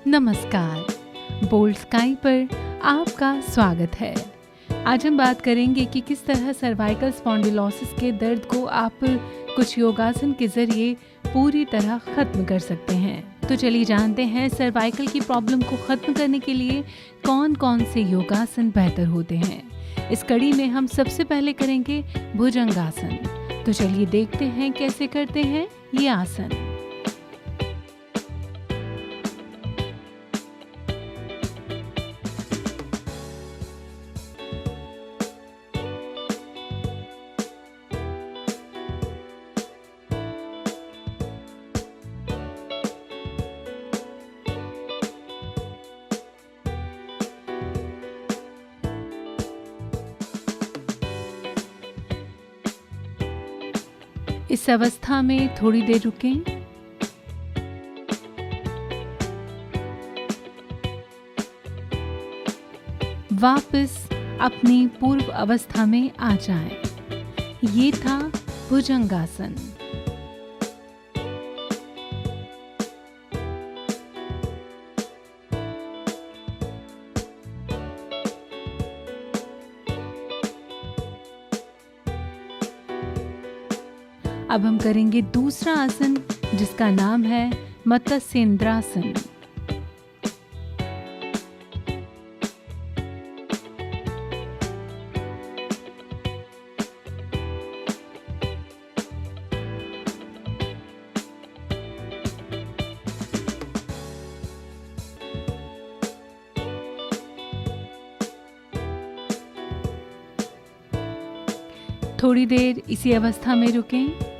नमस्कार, bold sky पर आपका स्वागत है। आज हम बात करेंगे कि किस तरह सर्वाइकल स्पॉन्डिलोसिस के दर्द को आप कुछ योगासन के जरिए पूरी तरह खत्म कर सकते हैं। तो चलिए जानते हैं सर्वाइकल की प्रॉब्लम को खत्म करने के लिए कौन कौन से योगासन बेहतर होते हैं। इस कड़ी में हम सबसे पहले करेंगे भुजंगासन। तो चलिए देखते हैं कैसे करते हैं ये आसन। इस अवस्था में थोड़ी देर रुकें। वापस अपनी पूर्व अवस्था में आ जाएं। ये था भुजंगासन। अब हम करेंगे दूसरा आसन जिसका नाम है मत्स्येंद्रासन। थोड़ी देर इसी अवस्था में रुकें।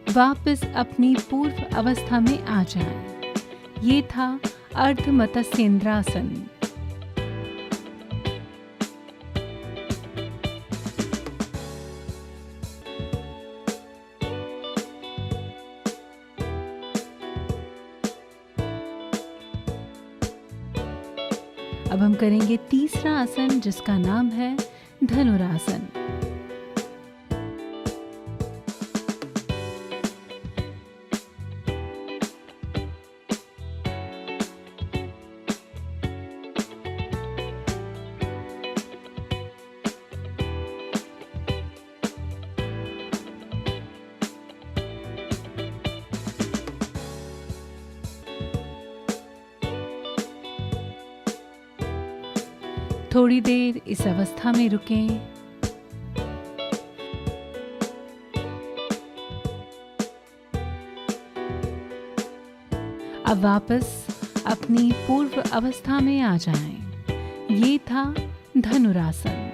वापस अपनी पूर्व अवस्था में आ जाएं। ये था अर्ध मत्स्येंद्रासन। अब हम करेंगे तीसरा आसन जिसका नाम है धनुरासन। थोड़ी देर इस अवस्था में रुकें। अब वापस अपनी पूर्व अवस्था में आ जाएं। ये था धनुरासन।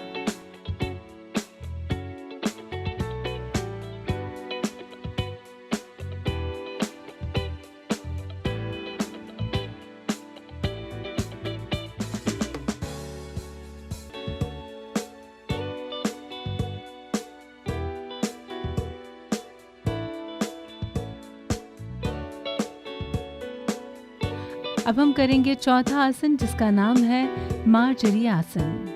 अब हम करेंगे चौथा आसन जिसका नाम है मार्जरी आसन।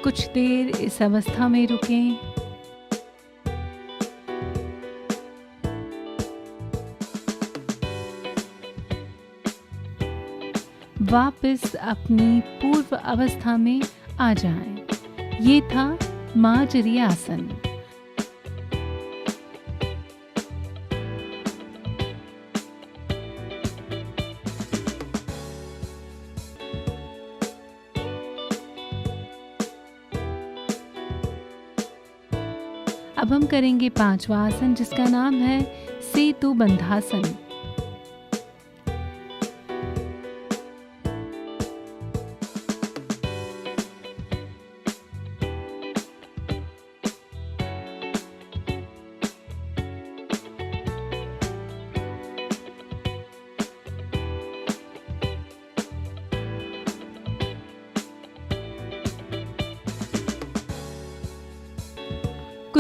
कुछ देर इस अवस्था में रुकें। वापस अपनी पूर्व अवस्था में आ जाएं। ये था मार्जरी आसन। अब हम करेंगे पांचवा आसन जिसका नाम है सेतु बंधासन।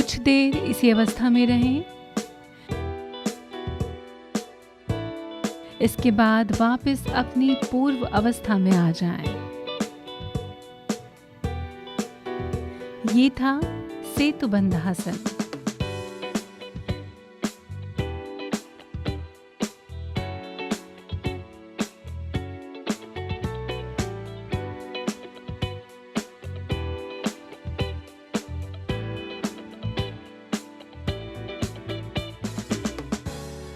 कुछ देर इसी अवस्था में रहें। इसके बाद वापस अपनी पूर्व अवस्था में आ जाएं। ये था सेतुबंधासन।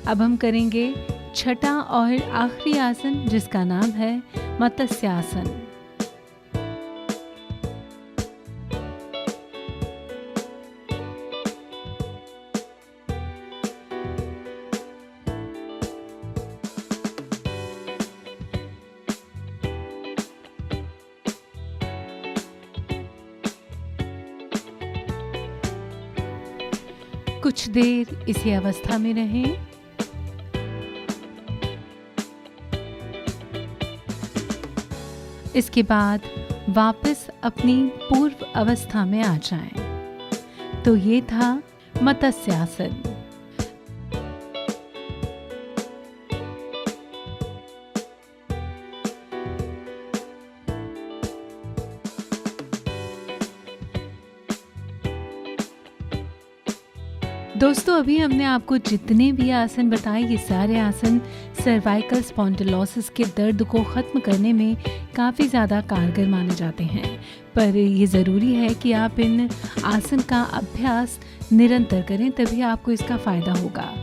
अब हम करेंगे छठा और आखिरी आसन, जिसका नाम है मत्स्यासन। कुछ देर इसी अवस्था में रहें। इसके बाद वापस अपनी पूर्व अवस्था में आ जाएं। तो ये था मत्स्यासन। दोस्तों, अभी हमने आपको जितने भी आसन बताए, ये सारे आसन सर्वाइकल स्पॉन्डिलोसिस के दर्द को ख़त्म करने में काफ़ी ज़्यादा कारगर माने जाते हैं। पर ये ज़रूरी है कि आप इन आसन का अभ्यास निरंतर करें, तभी आपको इसका फ़ायदा होगा।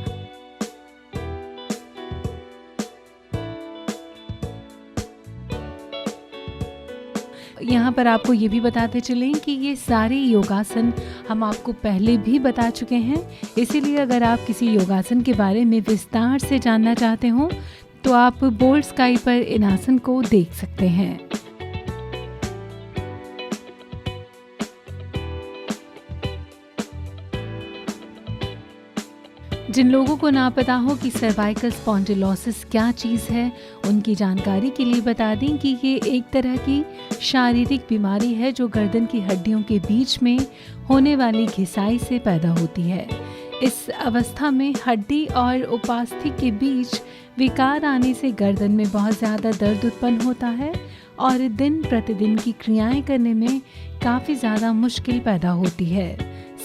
यहाँ पर आपको ये भी बताते चलें कि ये सारे योगासन हम आपको पहले भी बता चुके हैं, इसीलिए अगर आप किसी योगासन के बारे में विस्तार से जानना चाहते हो तो आप बोल्ड स्काई पर इन आसन को देख सकते हैं। जिन लोगों को ना पता हो कि सर्वाइकल स्पॉन्डिलोसिस क्या चीज़ है, उनकी जानकारी के लिए बता दें कि ये एक तरह की शारीरिक बीमारी है जो गर्दन की हड्डियों के बीच में होने वाली घिसाई से पैदा होती है। इस अवस्था में हड्डी और उपास्थि के बीच विकार आने से गर्दन में बहुत ज़्यादा दर्द उत्पन्न होता है और दिन प्रतिदिन की क्रियाएं करने में काफ़ी ज़्यादा मुश्किल पैदा होती है।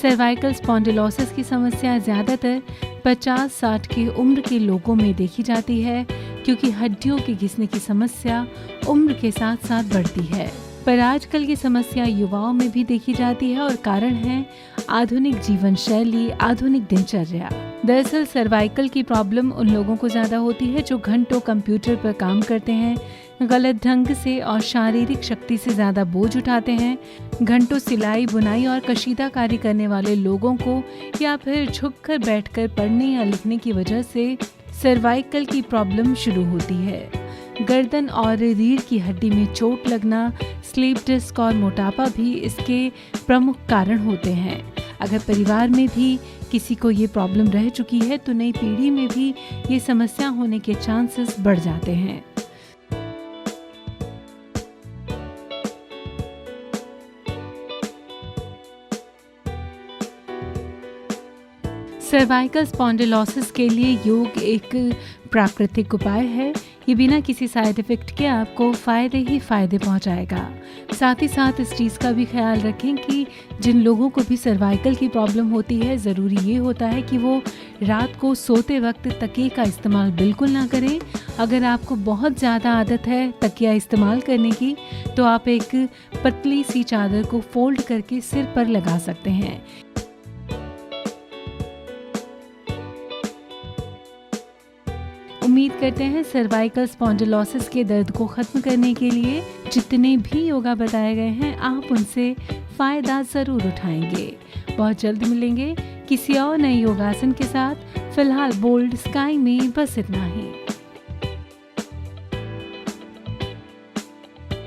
सर्वाइकल स्पॉन्डिलोसिस की समस्या ज़्यादातर 50-60 की उम्र के लोगों में देखी जाती है, क्योंकि हड्डियों के घिसने की समस्या उम्र के साथ साथ बढ़ती है। पर आजकल ये समस्या युवाओं में भी देखी जाती है और कारण है आधुनिक जीवन शैली, आधुनिक दिनचर्या। दरअसल सर्वाइकल की प्रॉब्लम उन लोगों को ज़्यादा होती है जो घंटों कंप्यूटर पर काम करते हैं, गलत ढंग से और शारीरिक शक्ति से ज़्यादा बोझ उठाते हैं, घंटों सिलाई, बुनाई और कशीदा कार्य करने वाले लोगों को या फिर झुककर बैठकर पढ़ने या लिखने की वजह से सर्वाइकल की प्रॉब्लम शुरू होती है। गर्दन और रीढ़ की हड्डी में चोट लगना, स्लीप डिस्क और मोटापा भी इसके प्रमुख कारण होते हैं। अगर परिवार में भी किसी को ये प्रॉब्लम रह चुकी है तो नई पीढ़ी में भी ये समस्या होने के चांसेस बढ़ जाते हैं। सर्वाइकल स्पॉन्डिलोसिस के लिए योग एक प्राकृतिक उपाय है। ये बिना किसी साइड इफ़ेक्ट के आपको फ़ायदे ही फ़ायदे पहुंचाएगा। साथ ही साथ इस चीज़ का भी ख्याल रखें कि जिन लोगों को भी सर्वाइकल की प्रॉब्लम होती है, ज़रूरी ये होता है कि वो रात को सोते वक्त तकिए का इस्तेमाल बिल्कुल ना करें। अगर आपको बहुत ज़्यादा आदत है तकिया इस्तेमाल करने की, तो आप एक पतली सी चादर को फोल्ड करके सिर पर लगा सकते हैं। उम्मीद करते हैं सर्वाइकल स्पॉन्डिलोसिस के दर्द को ख़त्म करने के लिए जितने भी योगा बताए गए हैं, आप उनसे फ़ायदा ज़रूर उठाएंगे। बहुत जल्द मिलेंगे किसी और नए योगासन के साथ। फिलहाल बोल्ड स्काई में बस इतना ही।